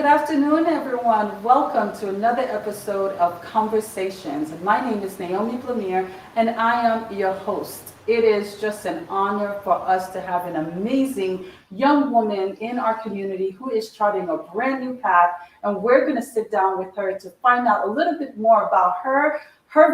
Good afternoon, everyone. Welcome to another episode of Conversations. My name is Naomi Blamire, and I am your host. It is just an honor for us to have an amazing young woman in our community who is charting a brand new path, and we're going to sit down with her to find out a little bit more about her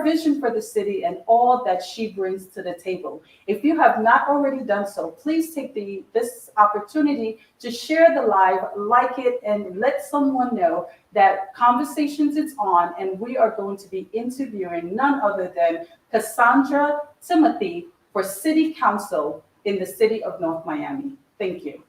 vision for the city and all that she brings to the table. If you have not already done so, please take this opportunity to share the live, like it, and let someone know that Conversations is on, and we are going to be interviewing none other than Kassandra Timothe for City Council in the city of North Miami. Thank you.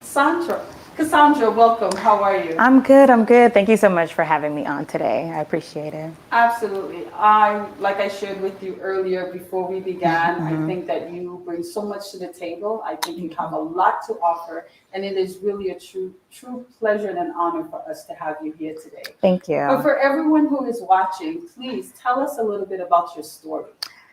Sandra, Cassandra, welcome. How are you? I'm good. I'm good. Thank you so much for having me on today. I appreciate it. Absolutely. Like I shared with you earlier before we began, I think that you bring so much to the table. I think you have a lot to offer, and it is really a true pleasure and an honor for us to have you here today. Thank But you. for everyone who is watching, please tell us a little bit about your story.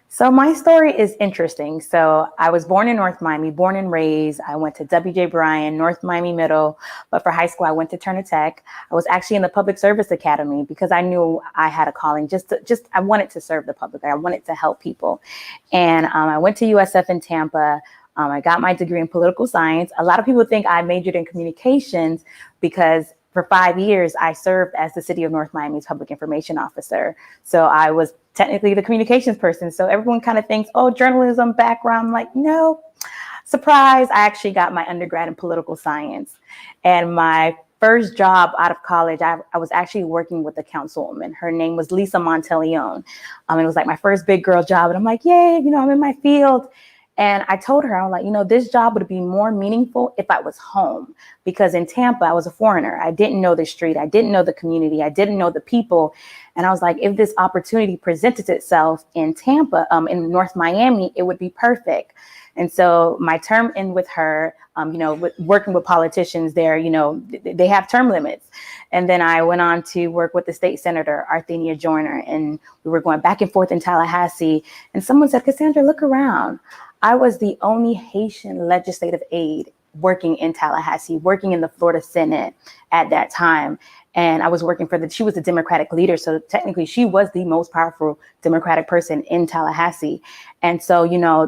So my story is interesting. So I was born in North Miami, born and raised. I went to W.J. Bryan, North Miami Middle, but for high school, I went to Turner Tech. I was actually in the Public Service Academy because I knew I had a calling. I wanted to serve the public. I wanted to help people, and I went to USF in Tampa. I got my degree in political science. A lot of people think I majored in communications because for 5 years, I served as the City of North Miami's public information officer. So I was technically the communications person. So everyone kind of thinks, oh, journalism background. I'm like, no, surprise. I actually got my undergrad in political science. And my first job out of college, I was actually working with a councilwoman. Her name was Lisa Monteleone. It was like my first big girl job. And I'm like, yay, I'm in my field. And I told her, I was like, this job would be more meaningful if I was home, because in Tampa, I was a foreigner. I didn't know the street. I didn't know the community. I didn't know the people. And I was like, if this opportunity presented itself in Tampa, in North Miami, it would be perfect. And so my term in with her, working with politicians there, they have term limits. And then I went on to work with the state senator, Arthenia Joyner, and we were going back and forth in Tallahassee. And someone said, Cassandra, look around. I was the only Haitian legislative aide working in Tallahassee, working in the Florida Senate at that time. And I was working she was the Democratic leader. So technically she was the most powerful Democratic person in Tallahassee. And so,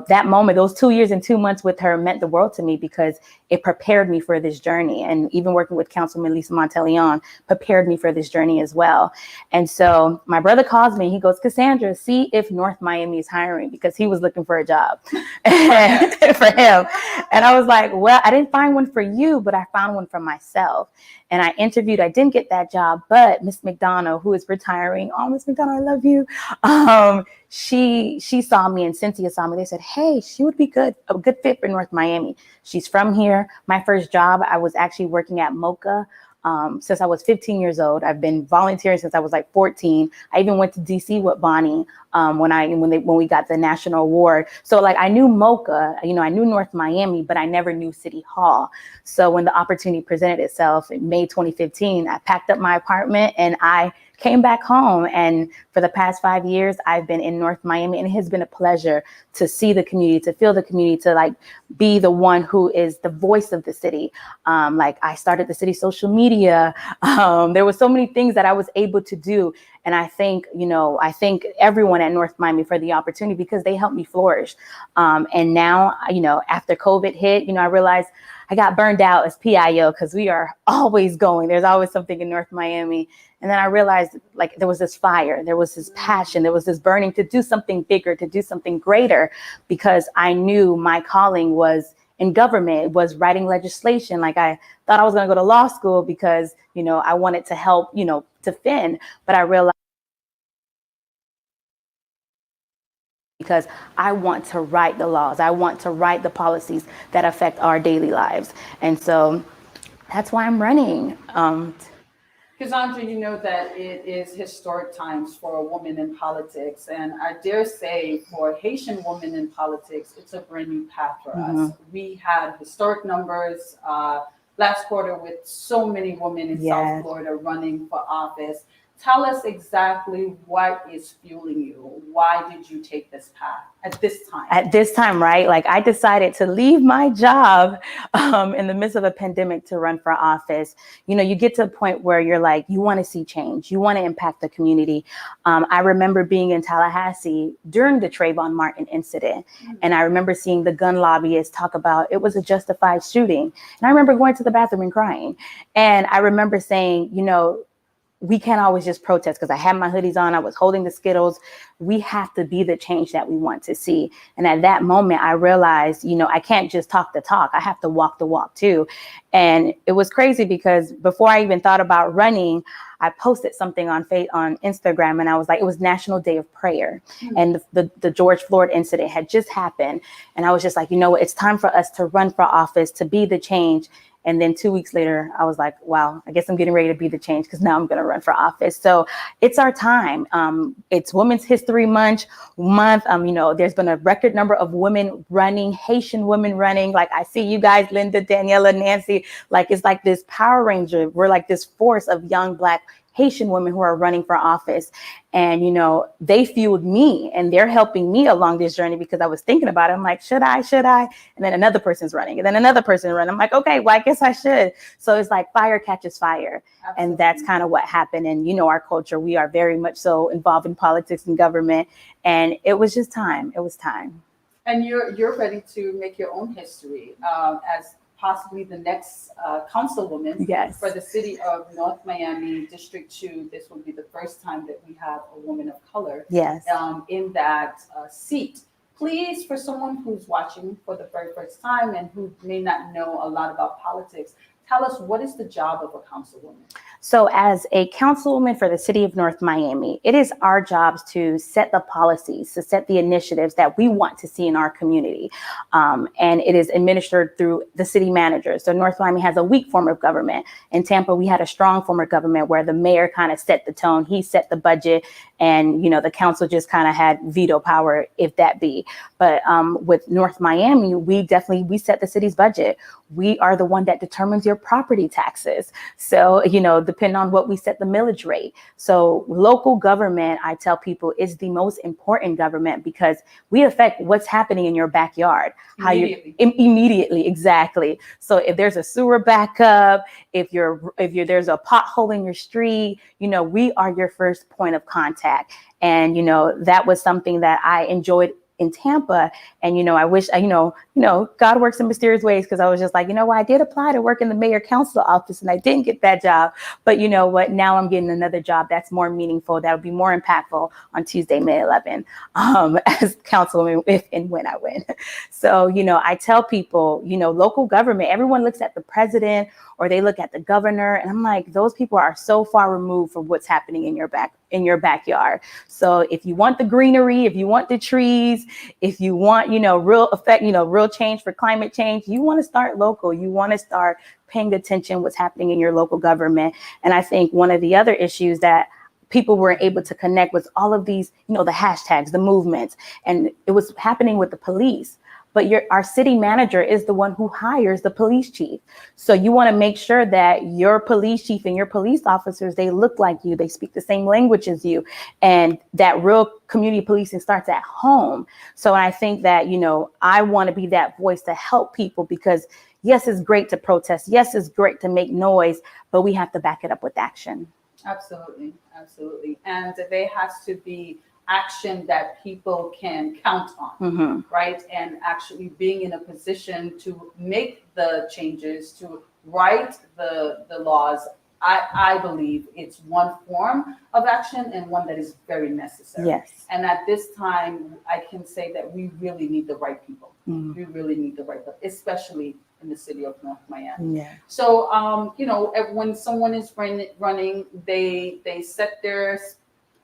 that moment, those 2 years and 2 months with her meant the world to me because it prepared me for this journey. And even working with Councilman Lisa Monteleone prepared me for this journey as well. And so my brother calls me, he goes, Cassandra, see if North Miami is hiring, because he was looking for a job for him. And I was like, well, I didn't find one for you, but I found one for myself. And I interviewed, I didn't get that job, but Miss McDonough, who is retiring, oh, Miss McDonough, I love you. She saw me, and Cynthia saw me. They said, hey, she would be a good fit for North Miami. She's from here. My first job, I was actually working at Mocha. Since I was 15 years old. I've been volunteering since I was like 14. I even went to DC with Bonnie when we got the national award. So like I knew Mocha, I knew North Miami, but I never knew City Hall. So when the opportunity presented itself in May 2015, I packed up my apartment and I came back home. And for the past 5 years, I've been in North Miami, and it has been a pleasure to see the community, to feel the community, to like be the one who is the voice of the city. Like I started the city social media. There were so many things that I was able to do. And I thank everyone at North Miami for the opportunity, because they helped me flourish. And now, after COVID hit, I realized I got burned out as PIO because we are always going. There's always something in North Miami. And then I realized like there was this fire, there was this passion, there was this burning to do something bigger, to do something greater, because I knew my calling was in government, was writing legislation. Like I thought I was going to go to law school because, I wanted to help, defend, but I realized because I want to write the laws. I want to write the policies that affect our daily lives. And so that's why I'm running. Cassandra, you know that it is historic times for a woman in politics. And I dare say for Haitian women in politics, it's a brand new path for us. We had historic numbers last quarter with so many women in South Florida running for office. Tell us exactly what is fueling you. Why did you take this path at this time? At this time, right? Like I decided to leave my job in the midst of a pandemic to run for office. You know, you get to a point where you're like, you want to see change. You want to impact the community. I remember being in Tallahassee during the Trayvon Martin incident. And I remember seeing the gun lobbyists talk about it was a justified shooting. And I remember going to the bathroom and crying. And I remember saying, you know, we can't always just protest because I had my hoodies on. I was holding the Skittles. We have to be the change that we want to see. And at that moment, I realized, you know, I can't just talk the talk. I have to walk the walk too. And it was crazy because before I even thought about running, I posted something on Instagram, and I was like, it was National Day of Prayer. And the George Floyd incident had just happened. And I was just like, you know what, it's time for us to run for office, to be the change. And then 2 weeks later, I was like, wow, I guess I'm getting ready to be the change because now I'm going to run for office. So it's our time. It's Women's History Month. You know, there's been a record number of women running, Haitian women running. Like I see you guys, Linda, Daniela, Nancy, like it's like this Power Ranger. We're like this force of young Black Haitian women who are running for office. And, you know, they fueled me and they're helping me along this journey because I was thinking about it. I'm like, should I? And then another person's running and then another person running. I'm like, okay, well, I guess I should. So it's like fire catches fire. Absolutely. And that's kind of what happened. And, you know, our culture, we are very much so involved in politics and government. And it was just time. It was time. And you're ready to make your own history as possibly the next councilwoman for the city of North Miami District 2. This will be the first time that we have a woman of color in that seat. Please, for someone who's watching for the very first time and who may not know a lot about politics, tell us, what is the job of a councilwoman? So as a councilwoman for the city of North Miami, it is our jobs to set the policies, to set the initiatives that we want to see in our community. And it is administered through the city manager. So North Miami has a weak form of government. In Tampa, we had a strong form of government where the mayor kind of set the tone. He set the budget and, you know, the council just kind of had veto power, if that be. But with North Miami, we set the city's budget. We are the one that determines your property taxes. So, you know, depending on what we set the millage rate. So local government, I tell people, is the most important government because we affect what's happening in your backyard. Immediately, exactly. So if there's a sewer backup, if there's a pothole in your street, you know, we are your first point of contact. And, you know, that was something that I enjoyed in Tampa. And, you know, I wish, you know, God works in mysterious ways because I was just like, you know what, I did apply to work in the mayor council office and I didn't get that job. But you know what, now I'm getting another job that's more meaningful, that'll be more impactful on Tuesday, May 11th, as councilwoman if and when I win. So, you know, I tell people, you know, local government, everyone looks at the president or they look at the governor. And I'm like, those people are so far removed from what's happening in your backyard. So if you want the greenery, if you want the trees, if you want, you know, real effect, you know, real change for climate change, you want to start local. You want to start paying attention what's happening in your local government. And I think one of the other issues that people were able to connect with all of these, you know, the hashtags, the movements, and it was happening with the police. But our city manager is the one who hires the police chief. So you want to make sure that your police chief and your police officers, they look like you, they speak the same language as you, and that real community policing starts at home. So I think that, you know, I want to be that voice to help people because yes, it's great to protest. Yes, it's great to make noise, but we have to back it up with action. Absolutely. Absolutely. And there has to be action that people can count on, right? And actually being in a position to make the changes, to write the laws. I believe it's one form of action and one that is very necessary. Yes. And at this time, I can say that we really need the right people. We really need the right people, especially in the city of North Miami. Yeah. So, you know, when someone is running, they set their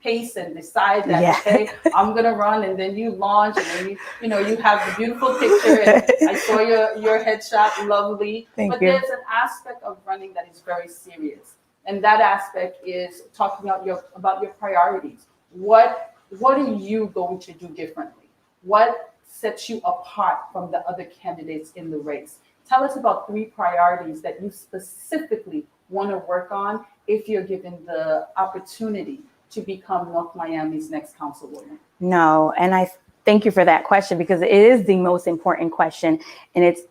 pace and decide that, okay, I'm gonna run, and then you launch, and then you have the beautiful picture. And I saw your headshot, lovely. But there's an aspect of running that is very serious, and that aspect is talking about your priorities. What are you going to do differently? What sets you apart from the other candidates in the race? Tell us about 3 priorities that you specifically want to work on if you're given the opportunity to become North Miami's next councilwoman? No, and I thank you for that question because it is the most important question, and it's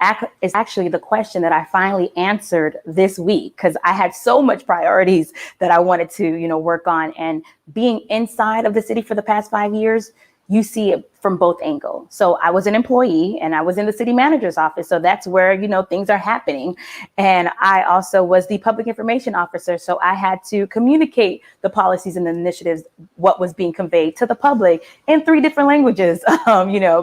actually the question that I finally answered this week because I had so much priorities that I wanted to, work on. And being inside of the city for the past 5 years, you see it from both angles. So I was an employee and I was in the city manager's office. So that's where, things are happening. And I also was the public information officer. So I had to communicate the policies and the initiatives, what was being conveyed to the public in 3 different languages,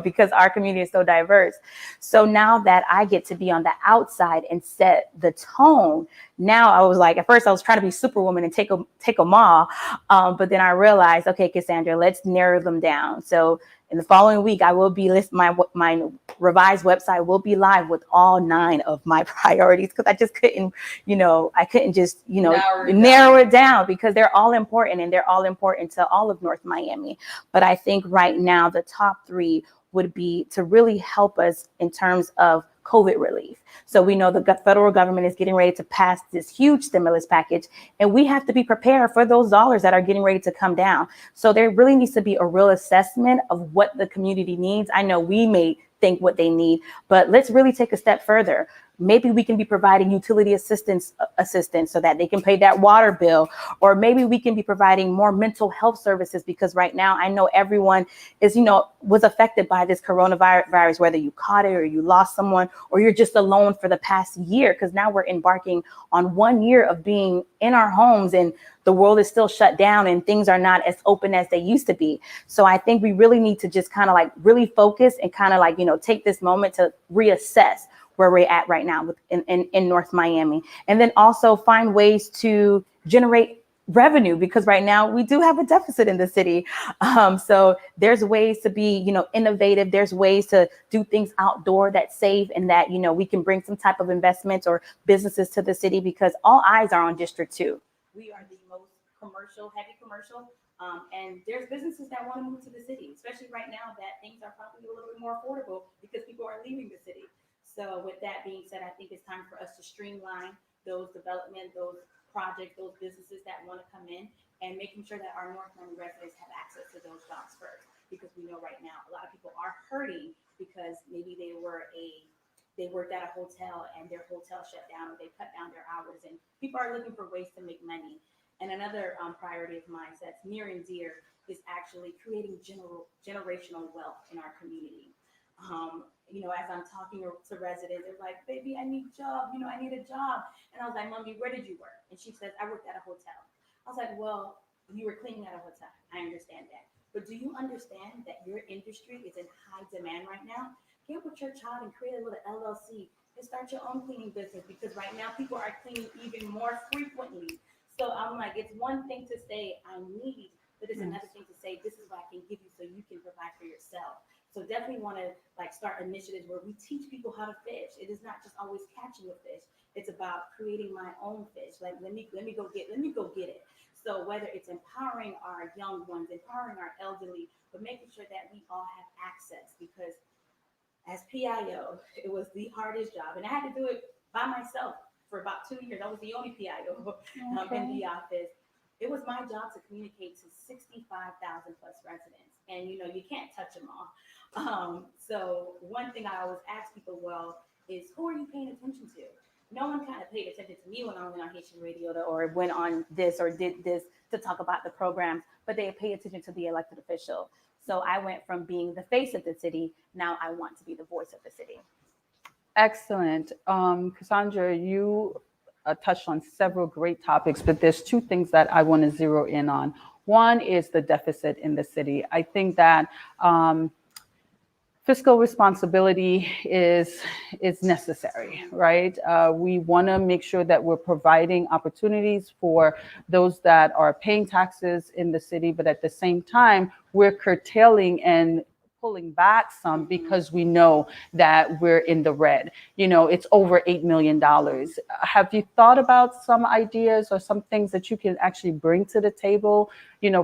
because our community is so diverse. So now that I get to be on the outside and set the tone, now I was like, at first I was trying to be superwoman and take them all. But then I realized, okay, Kassandra, let's narrow them down. So in the following week, I will be my revised website will be live with all 9 of my priorities because I just couldn't, I couldn't just, narrow it down because they're all important and they're all important to all of North Miami. But I think right now the top 3 would be to really help us in terms of COVID relief. So we know the federal government is getting ready to pass this huge stimulus package, and we have to be prepared for those dollars that are getting ready to come down. So there really needs to be a real assessment of what the community needs. I know we may think what they need, but let's really take a step further. Maybe we can be providing utility assistance so that they can pay that water bill, or maybe we can be providing more mental health services because right now I know everyone is, was affected by this coronavirus, whether you caught it or you lost someone or you're just alone for the past year, because now we're embarking on 1 year of being in our homes and the world is still shut down and things are not as open as they used to be. So I think we really need to just kind of like really focus and kind of like, take this moment to reassess where we're at right now in North Miami. And then also find ways to generate revenue because right now we do have a deficit in the city. So there's ways to be, innovative. There's ways to do things outdoor that's safe and that, we can bring some type of investments or businesses to the city because all eyes are on District 2. We are the most heavy commercial. And there's businesses that want to move to the city, especially right now that things are probably a little bit more affordable because people are leaving the city. So with that being said, I think it's time for us to streamline those development, those projects, those businesses that want to come in and making sure that our North Miami residents have access to those jobs first. Because we know right now, a lot of people are hurting because maybe they worked at a hotel and their hotel shut down or they cut down their hours and people are looking for ways to make money. And another priority of mine that's near and dear is actually creating generational wealth in our community. As I'm talking to residents, they're like, baby, I need a job. I need a job. And I was like, Mommy, where did you work? And she says, I worked at a hotel. I was like, well, you were cleaning at a hotel. I understand that. But do you understand that your industry is in high demand right now? Get with your child and create a little LLC and start your own cleaning business because right now people are cleaning even more frequently. So I'm like, it's one thing to say I need, but it's another thing to say this is what I can give you so you can provide for yourself. So definitely want to start initiatives where we teach people how to fish. It is not just always catching a fish. It's about creating my own fish. Like let me go get it. So whether it's empowering our young ones, empowering our elderly, but making sure that we all have access because as PIO, it was the hardest job. And I had to do it by myself for about 2 years. I was the only PIO in the office. It was my job to communicate to 65,000 plus residents. And, you can't touch them all. So one thing I always ask people, is who are you paying attention to? No one kind of paid attention to me when I went on Haitian radio or went on this or did this to talk about the programs, but they pay attention to the elected official. So I went from being the face of the city. Now I want to be the voice of the city. Excellent. Kassandra, you touched on several great topics, but there's 2 things that I want to zero in on. One is the deficit in the city. I think that fiscal responsibility is necessary, right? We want to make sure that we're providing opportunities for those that are paying taxes in the city, but at the same time, we're curtailing and pulling back some because we know that we're in the red. It's over $8 million. Have you thought about some ideas or some things that you can actually bring to the table?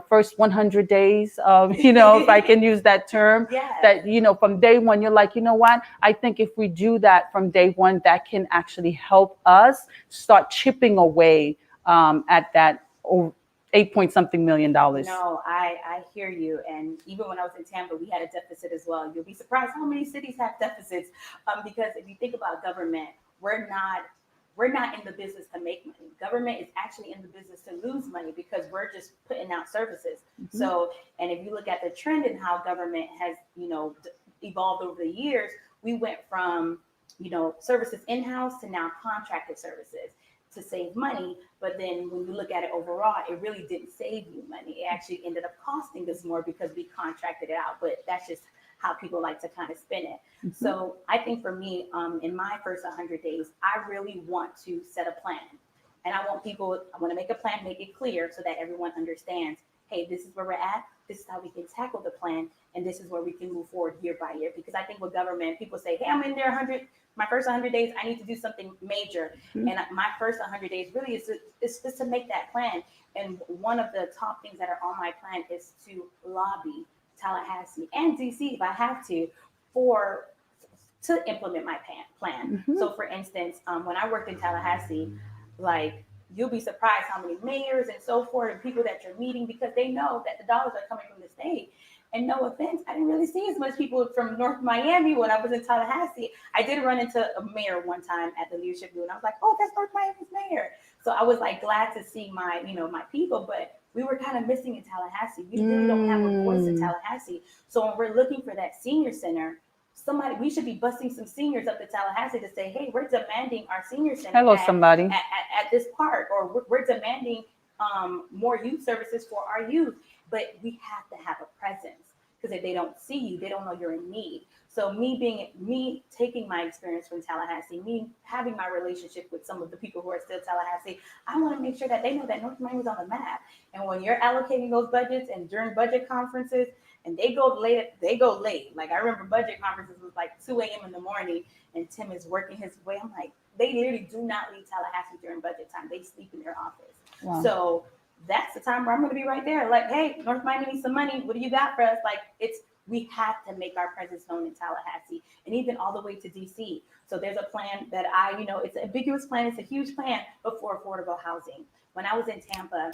First 100 days, if I can use that term, that, from day one, you're like, what? I think if we do that from day one, that can actually help us start chipping away at that 8 point something million dollars. No, I hear you. And even when I was in Tampa, we had a deficit as well. You'll be surprised how many cities have deficits. Because if you think about government, we're not in the business to make money. Government is actually in the business to lose money because we're just putting out services. So, and if you look at the trend in how government has, evolved over the years, we went from, services in-house to now contracted services to save money. But then when you look at it overall, it really didn't save you money. It actually ended up costing us more because we contracted it out. But that's just how people like to kind of spin it. So I think for me, in my first 100 days, I really want to set a plan. And I want to make a plan, make it clear so that everyone understands, hey, this is where we're at. This is how we can tackle the plan. And this is where we can move forward year by year. Because I think with government, people say, hey, I'm in there my first 100 days, I need to do something major. And my first 100 days really is just to make that plan. And one of the top things that are on my plan is to lobby Tallahassee and DC, if I have to implement my plan. So for instance, when I worked in Tallahassee, like, you'll be surprised how many mayors and so forth and people that you're meeting, because they know that the dollars are coming from the state. And no offense, I didn't really see as much people from North Miami when I was in Tallahassee. I did run into a mayor one time at the leadership group, and I was like, oh, that's North Miami's mayor. So I was like glad to see my people, but we were kind of missing in Tallahassee. We really don't have a voice in Tallahassee. So when we're looking for that senior center, we should be busting some seniors up to Tallahassee to say, hey, we're demanding our senior center at this park, or we're demanding more youth services for our youth. But we have to have a presence, because if they don't see you, they don't know you're in need. So me taking my experience from Tallahassee, me having my relationship with some of the people who are still Tallahassee, I want to make sure that they know that North Miami is on the map. And when you're allocating those budgets and during budget conferences, and they go late. Like, I remember budget conferences was like 2 a.m. in the morning, and Tim is working his way. I'm like, they literally do not leave Tallahassee during budget time. They sleep in their office. Wow. So that's the time where I'm going to be right there. Like, hey, North Miami needs some money. What do you got for us? Like, we have to make our presence known in Tallahassee, and even all the way to DC. So there's a plan that it's an ambiguous plan. It's a huge plan, but for affordable housing. When I was in Tampa,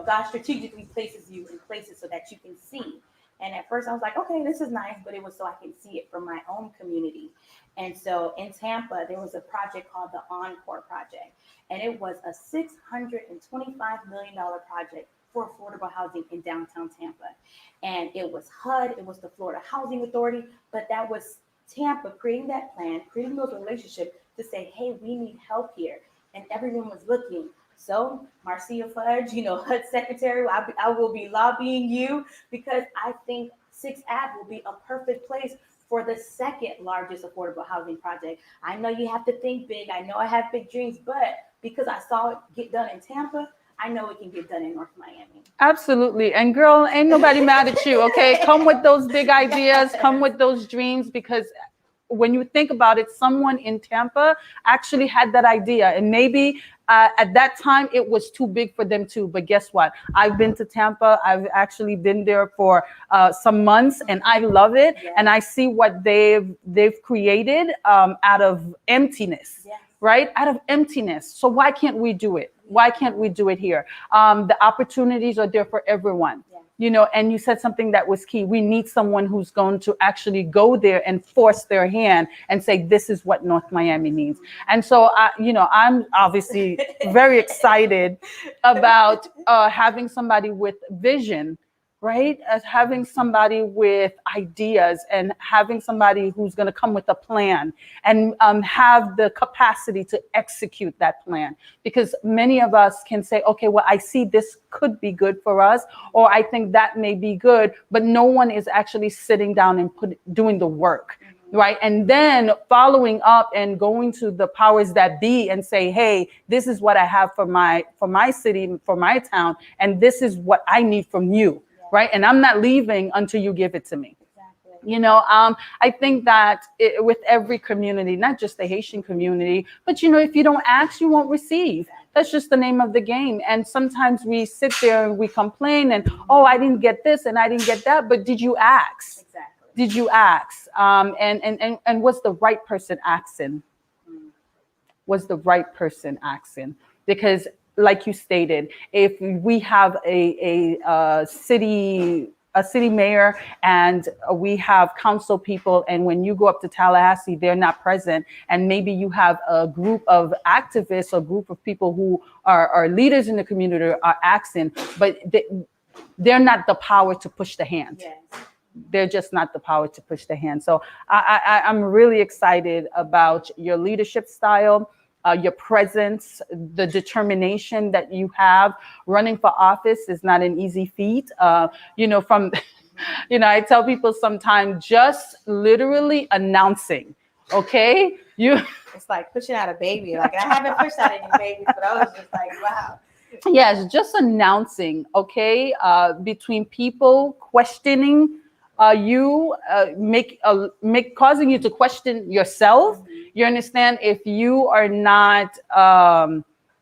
God strategically places you in places so that you can see. And at first I was like, okay, this is nice, but it was so I can see it from my own community. And so in Tampa, there was a project called the Encore Project, and it was a $625 million project for affordable housing in downtown Tampa. And it was HUD, it was the Florida Housing Authority, but that was Tampa creating that plan, creating those relationships to say, hey, we need help here. And everyone was looking. So Marcia Fudge, HUD secretary, I will be lobbying you, because I think 6th Ave will be a perfect place for the second largest affordable housing project. I know you have to think big. I know I have big dreams, but because I saw it get done in Tampa, I know it can get done in North Miami. Absolutely. And girl, ain't nobody mad at you, okay? Come with those big ideas, come with those dreams, because when you think about it, someone in Tampa actually had that idea, and maybe at that time it was too big for them too. But guess what? I've been to Tampa. I've actually been there for some months, and I love it. Yes. And I see what they've created out of emptiness. Yes. Right? Out of emptiness. So why can't we do it? Why can't we do it here? The opportunities are there for everyone. Yeah. And you said something that was key. We need someone who's going to actually go there and force their hand and say, this is what North Miami needs. And so, I'm obviously very excited about having somebody with vision, right? As having somebody with ideas, and having somebody who's going to come with a plan and have the capacity to execute that plan. Because many of us can say, okay, well, I see this could be good for us, or I think that may be good, but no one is actually sitting down and doing the work. Right. And then following up and going to the powers that be and say, hey, this is what I have for my city, for my town, and this is what I need from you. right? And I'm not leaving until you give it to me. Exactly. You know, I think that with every community, not just the Haitian community, but, you know, if you don't ask, you won't receive. That's just the name of the game. And sometimes we sit there and we complain and, oh, I didn't get this and I didn't get that. But did you ask? Exactly. Did you ask? And was the right person asking? Was the right person asking? Because, like you stated, if we have a city mayor and we have council people, and when you go up to Tallahassee, they're not present, and maybe you have a group of activists or group of people who are leaders in the community are asking, but they're not the power to push the hand. Yes. They're just not the power to push the hand. So I'm really excited about your leadership style, your presence, the determination that you have. Running for office is not an easy feat. You know, from, you know, I tell people sometimes just literally announcing, okay? It's like pushing out a baby. Like, I haven't pushed out any babies, but I was just like, wow. Yes, just announcing, okay, between people questioning you, causing you to question yourself. You understand? If you are not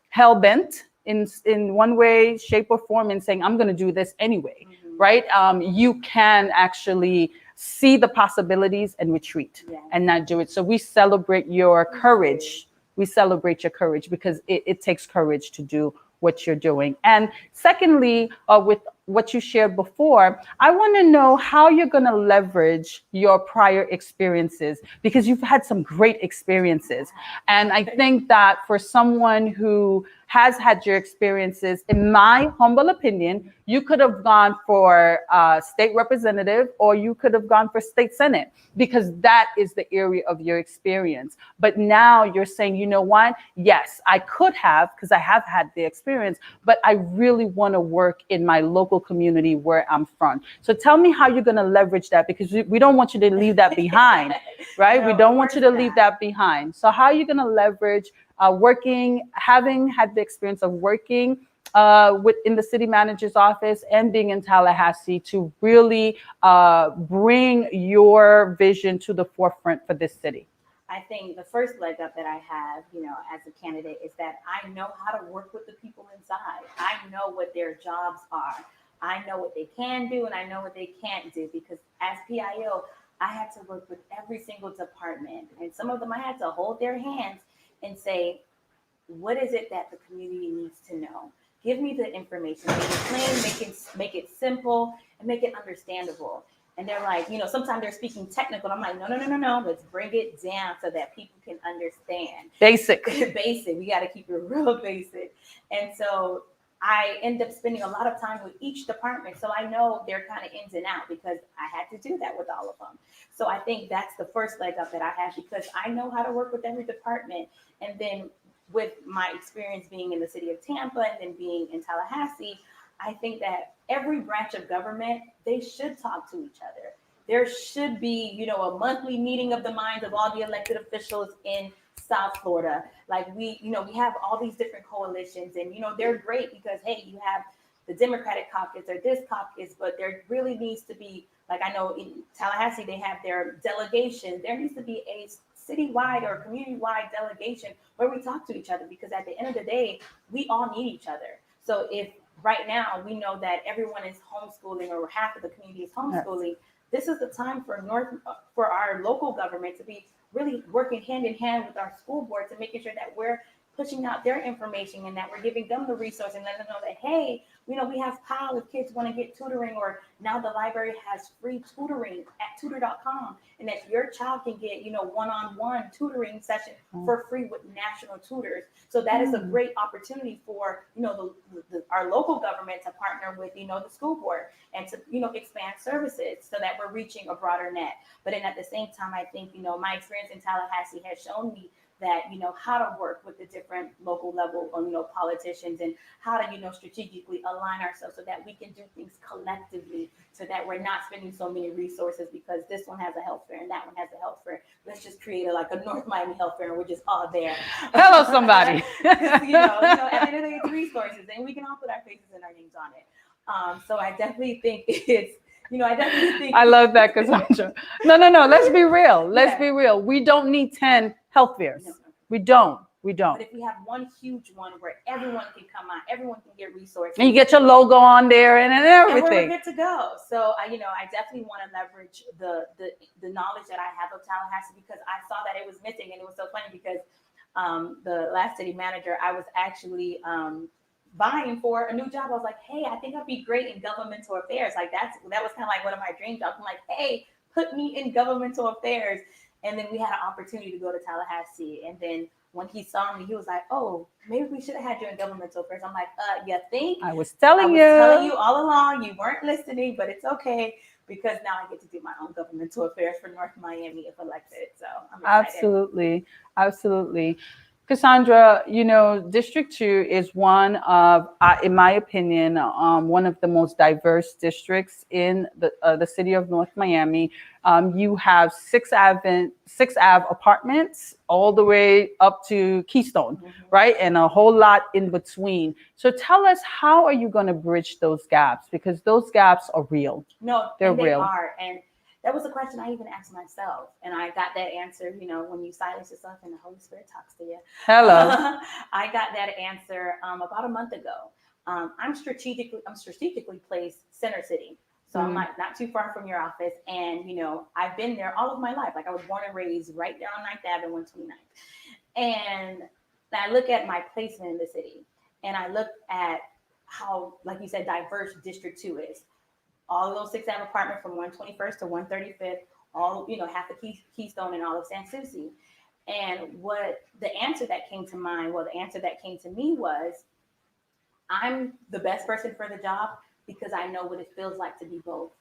hell bent in one way, shape, or form, in saying I'm going to do this anyway, right? You can actually see the possibilities and retreat and not do it. So we celebrate your courage. We celebrate your courage because it takes courage to do what you're doing. And secondly, with what you shared before, I want to know how you're going to leverage your prior experiences, because you've had some great experiences. And I think that for someone who has had your experiences, in my humble opinion, you could have gone for state representative or you could have gone for state senate, because that is the area of your experience. But now you're saying, you know what? Yes, I could have, because I have had the experience, but I really want to work in my local community where I'm from. So tell me how you're going to leverage that, because we don't want you to leave that behind, right? No, we don't want you to leave that behind. So how are you going to leverage having had the experience of working in the city manager's office and being in Tallahassee to really bring your vision to the forefront for this city? I think the first leg up that I have, you know, as a candidate is that I know how to work with the people inside. I know what their jobs are. I know what they can do and I know what they can't do, because as PIO, I had to work with every single department, and some of them I had to hold their hands and say, what is it that the community needs to know? Give me the information, make it plain, make it simple, and make it understandable. And they're like, you know, sometimes they're speaking technical. I'm like, no. Let's bring it down so that people can understand. Basic. Basic. We got to keep it real basic. And so I end up spending a lot of time with each department. So I know their kind of ins and out, because I had to do that with all of them. So I think that's the first leg up that I have, because I know how to work with every department. And then with my experience being in the city of Tampa and then being in Tallahassee, I think that every branch of government, they should talk to each other. There should be, you know, a monthly meeting of the minds of all the elected officials in South Florida. Like we have all these different coalitions, and, you know, they're great because, hey, you have the Democratic caucus or this caucus, but there really needs to be, like I know in Tallahassee, they have their delegation. There needs to be a citywide or community-wide delegation where we talk to each other, because at the end of the day, we all need each other. So if right now we know that everyone is homeschooling, or half of the community is homeschooling, this is the time for our local government to be really working hand in hand with our school boards and making sure that we're pushing out their information and that we're giving them the resource and letting them know that, hey, you know, we have PAL if kids want to get tutoring, or now the library has free tutoring at tutor.com, and that your child can get, you know, one-on-one tutoring session for free with national tutors. So that is a great opportunity for, you know, our local government to partner with, you know, the school board and to, you know, expand services so that we're reaching a broader net. But then at the same time, I think, you know, my experience in Tallahassee has shown me that, you know, how to work with the different local level, you know, politicians, and how to, you know, strategically align ourselves so that we can do things collectively, so that we're not spending so many resources because this one has a health fair and that one has a health fair. Let's just create a North Miami health fair and we're just all there. Hello, somebody. you know, at the end of the day, it's resources, and we can all put our faces and our names on it. So I definitely think it's, I definitely think. I love that, Kassandra. No, no, no. Let's be real. Let's Yeah. be real. We don't need 10 health fairs. No, no. We don't. We But don't. if we have one huge one where everyone can come out, everyone can get resources, And you get your logo on there and and we're everything. good to go. So I definitely want to leverage the knowledge that I have of Tallahassee, because I saw that it was missing, and it was so funny because the last city manager, I was actually vying for a new job. I was like, hey, I think I'd be great in governmental affairs. Like that was kind of like one of my dream jobs. I'm like, hey, put me in governmental affairs. And then we had an opportunity to go to Tallahassee. And then when he saw me, he was like, oh, maybe we should have had you in governmental affairs. I'm like, you think? I was telling you. Telling you all along, you weren't listening, but it's okay, because now I get to do my own governmental affairs for North Miami if elected. So I'm excited. Absolutely. Absolutely. Kassandra, District 2 is one of, in my opinion, one of the most diverse districts in the city of North Miami. You have six Ave apartments all the way up to Keystone, right? And a whole lot in between. So tell us, how are you going to bridge those gaps? Because those gaps are real. No, they're they real. are. And that was a question I even asked myself. And I got that answer, when you silence yourself and the Holy Spirit talks to you. Hello. I got that answer about a month ago. I'm strategically placed center city. So I'm not too far from your office. And, I've been there all of my life. Like I was born and raised right there on 9th Ave and 129th. And I look at my placement in the city, and I look at how, like you said, diverse District 2 is. All of those 6 Ave apartments from 121st to 135th, all, half the Keystone and all of San Souci. And what the answer that came to mind, the answer that came to me was, I'm the best person for the job because I know what it feels like to be both.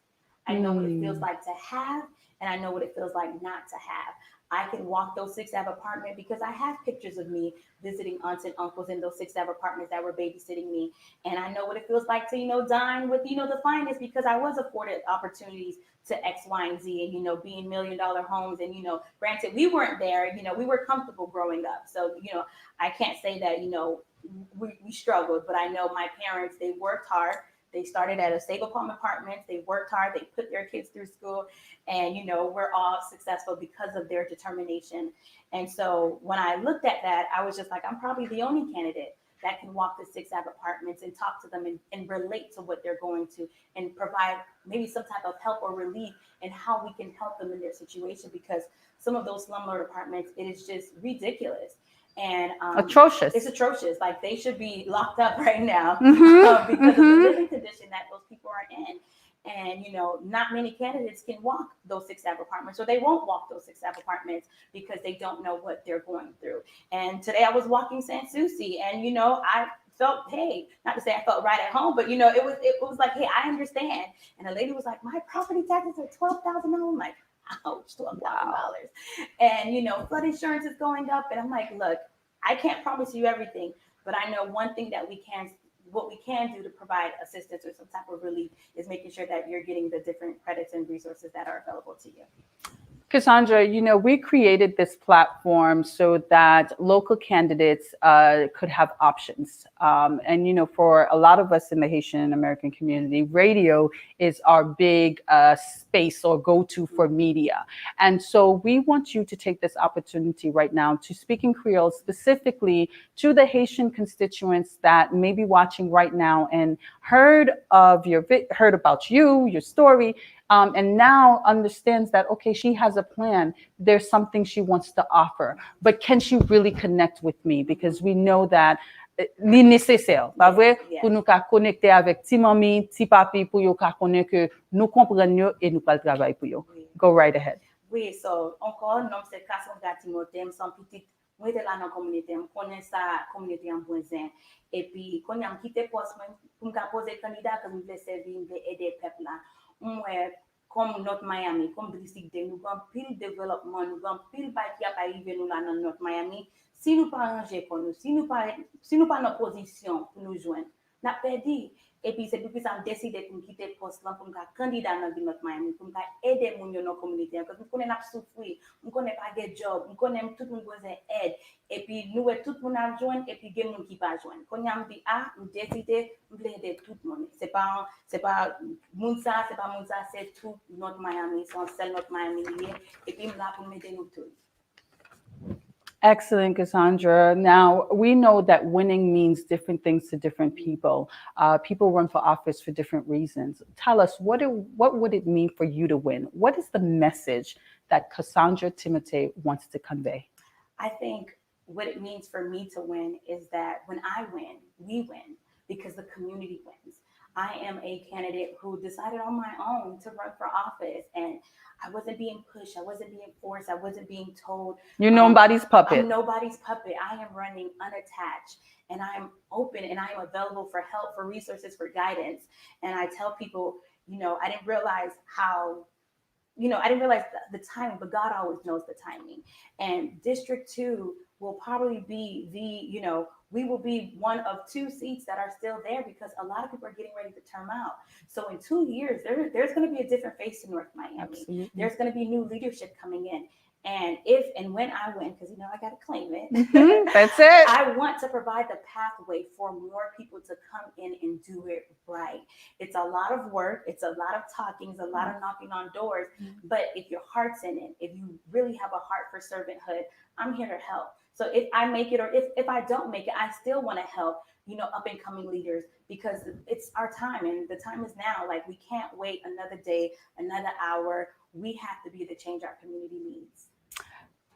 I know what it feels like to have, and I know what it feels like not to have. I can walk those 6 Ave apartments because I have pictures of me visiting aunts and uncles in those 6 Ave apartments that were babysitting me. And I know what it feels like to, dine with, the finest, because I was afforded opportunities to X, Y, and Z, and, be in $1 million homes. And, granted, we weren't there, we were comfortable growing up. So, I can't say that, we struggled, but I know my parents, they worked hard. They started at a stable home apartments. They worked hard. They put their kids through school, and we're all successful because of their determination. And so when I looked at that, I was just like, I'm probably the only candidate that can walk the 6 Ave apartments and talk to them and relate to what they're going to, and provide maybe some type of help or relief and how we can help them in their situation, because some of those slumlord apartments, it is just ridiculous. And atrocious. It's atrocious. Like they should be locked up right now because of the living condition that those people are in. And not many candidates can walk those 6 Ave apartments, or they won't walk those 6 Ave apartments because they don't know what they're going through. And today I was walking San Souci, and I felt, hey, not to say I felt right at home, but it was like, hey, I understand. And the lady was like, my property taxes are $12,000. I'm like, ouch, $12,000. Wow. And flood insurance is going up, and I'm like, look, I can't promise you everything, but I know one thing that what we can do to provide assistance or some type of relief is making sure that you're getting the different credits and resources that are available to you. Kassandra, we created this platform so that local candidates could have options. And, for a lot of us in the Haitian American community, radio is our big space or go-to for media. And so we want you to take this opportunity right now to speak in Creole specifically to the Haitian constituents that may be watching right now and heard about you, your story, and now understands that, okay, she has a plan. There's something she wants to offer, but can she really connect with me? Because we know that li nécessaire, pas vrai, pour nous connecter avec ti mami, ti papi, pour yo connaître que nous comprenons yo et nous pas le travail pour yo. Go right ahead. Oui, so encore nom c'est Kassandra Timothe, son petit moi était là dans communauté, me connais ça communauté en voisin, et puis quand on quitté poste pour me poser candidat que me voulais servir, me aider peuple là. Moi comme North Miami, comme district de nous avons pile développement, nous avons pile bail qui a arrivé nous là dans North Miami. Si nous pas arranger pour nous, si nous pas en position pour nous joindre, n'a perdu. Et puis, c'est depuis ça, je décidé de quitter le poste là pour me candidat dans le North Miami, pour me aider les gens dans la communauté. Parce que je connais pas souffrir, je connais pas de job, je connais tout le monde besoin d'aide. Et puis, nous, tout le monde a joint, et puis, il y a des gens qui pas joindre. Quand je dis, ah, je décidé de aider tout le monde. C'est pas Mounsa, c'est pas Mounsa, c'est tout North Miami, c'est un seul North Miami. Et puis, je suis là pour m'aider nous tous. Excellent, Cassandra. Now, we know that winning means different things to different people. People run for office for different reasons. Tell us, what would it mean for you to win? What is the message that Kassandra Timothe wants to convey? I think what it means for me to win is that when I win, we win because the community wins. I am a candidate who decided on my own to run for office, and I wasn't being pushed, I wasn't being forced, I wasn't being told. You're nobody's puppet. I'm nobody's puppet. I am running unattached, and I'm open, and I am available for help, for resources, for guidance. And I tell people, I didn't realize the timing, but God always knows the timing. And District 2 will probably be we will be one of 2 seats that are still there because a lot of people are getting ready to term out. So in 2 years, there's going to be a different face in North Miami. Absolutely. There's going to be new leadership coming in. And if and when I win, because I got to claim it. That's it. I want to provide the pathway for more people to come in and do it right. It's a lot of work. It's a lot of talking. It's a lot of knocking on doors. But if your heart's in it, if you really have a heart for servanthood, I'm here to help. So if I make it or if I don't make it, I still want to help, up and coming leaders because it's our time and the time is now. Like we can't wait another day, another hour. We have to be the change our community needs.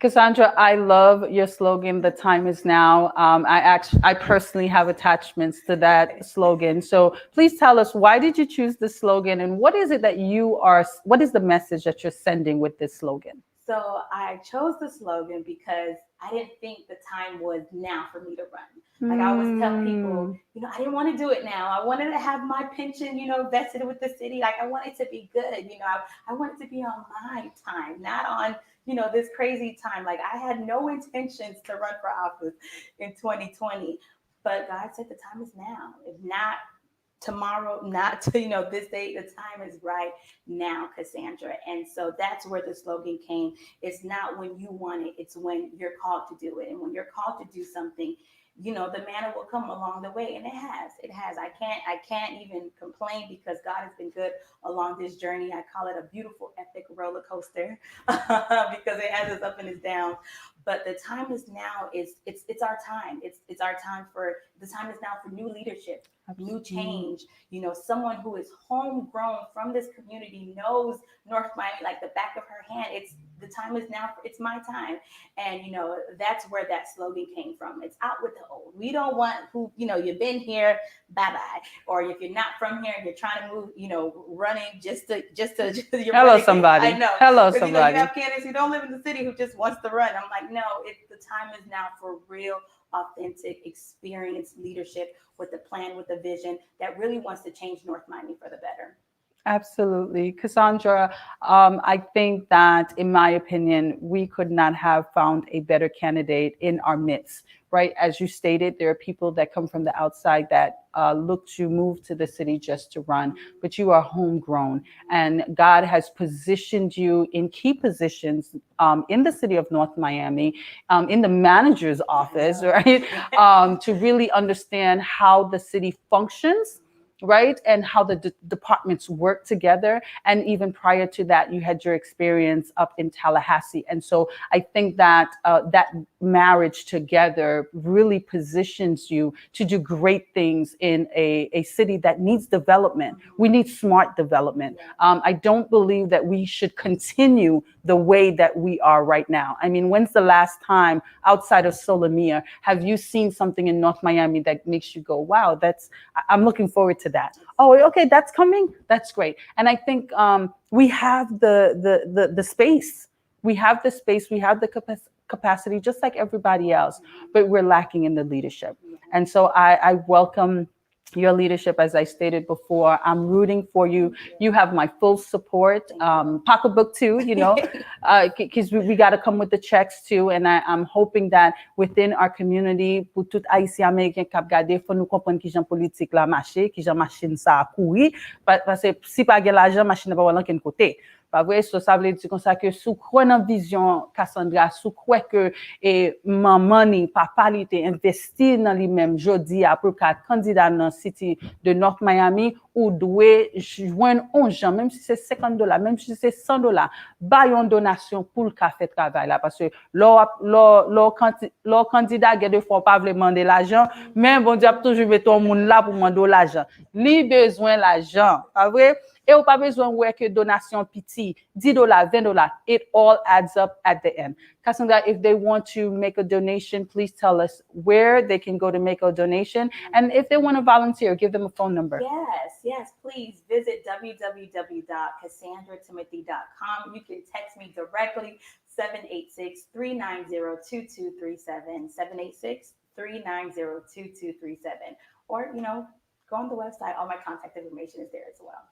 Kassandra, I love your slogan, "The time is now." I personally have attachments to that slogan. So please tell us, why did you choose this slogan and what is it that what is the message that you're sending with this slogan? So I chose the slogan because I didn't think the time was now for me to run. Like I always tell people, I didn't want to do it now. I wanted to have my pension, vested with the city. Like I want it to be good. I want it to be on my time, not on, this crazy time. Like I had no intentions to run for office in 2020, but God said the time is now. If not tomorrow, not to, this day, the time is right now, Kassandra. And so that's where the slogan came. It's not when you want it, it's when you're called to do it. And when you're called to do something, the manna will come along the way. And it has. I can't even complain because God has been good along this journey. I call it a beautiful, epic roller coaster because it has its up and its downs. But the time is now. It's our time. It's our time the time is now for new leadership, new change. Someone who is homegrown from this community knows North Miami like the back of her hand. The time is now. It's my time, and that's where that slogan came from. It's out with the old. We don't want who you've been here, bye bye. Or if you're not from here and you're trying to move, running just to hello somebody. I know. Hello somebody. You have candidates who don't live in the city who just wants to run. I'm like, no. The time is now for real, authentic, experienced leadership with a plan, with a vision that really wants to change North Miami for the better. Absolutely. Kassandra, I think that, in my opinion, we could not have found a better candidate in our midst, right? As you stated, there are people that come from the outside that look to move to the city just to run, but you are homegrown and God has positioned you in key positions in the city of North Miami, in the manager's office, right? To really understand how the city functions, right? And how the departments work together. And even prior to that, you had your experience up in Tallahassee. And so I think that that marriage together really positions you to do great things in a city that needs development. We need smart development. I don't believe that we should continue the way that we are right now. I mean, when's the last time outside of Solomia have you seen something in North Miami that makes you go, wow, I'm looking forward to that. Oh, okay, that's coming. That's great. And I think we have the space. We have the space. We have the capacity, just like everybody else, but we're lacking in the leadership. And so I welcome your leadership, as I stated before. I'm rooting for you. You have my full support. Pocketbook too, because we got to come with the checks too. And I'm hoping that within our community, pour tout Haïtien américain qui a regardé, faut nous comprendre qui j'en politique la marché, qui j'en machine ça a couru. Parce que si pas gen l'argent, machine va aller côté. Pas vrai, ça veut dire comme ça que sous quoi dans vision Kassandra, sous quoi que maman ni papa li te investi dans lui-même jodi a pour quatre candidats dans city de North Miami ou doit joindre 11 gens, même si c'est $50, même si c'est $100, ba yon donation pour le café travail là parce que leur candidat des fois pas vraiment demander l'argent, mais bon Dieu a toujours mettre tout le monde là pour demander l'argent. Li besoin l'argent, pas vrai? Et ou pas besoin ouais que donation petit, $10, $20, it all adds up at the end. Kassandra, if they want to make a donation, please tell us where they can go to make a donation. And if they want to volunteer, give them a phone number. Yes, please visit www.KassandraTimothe.com. You can text me directly, 786-390-2237, 786-390-2237. Or, go on the website. All my contact information is there as well.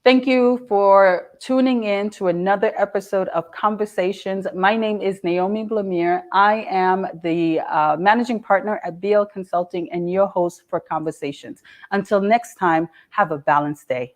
Thank you for tuning in to another episode of Conversations. My name is Naomi Blamire. I am the managing partner at BL Consulting and your host for Conversations. Until next time, have a balanced day.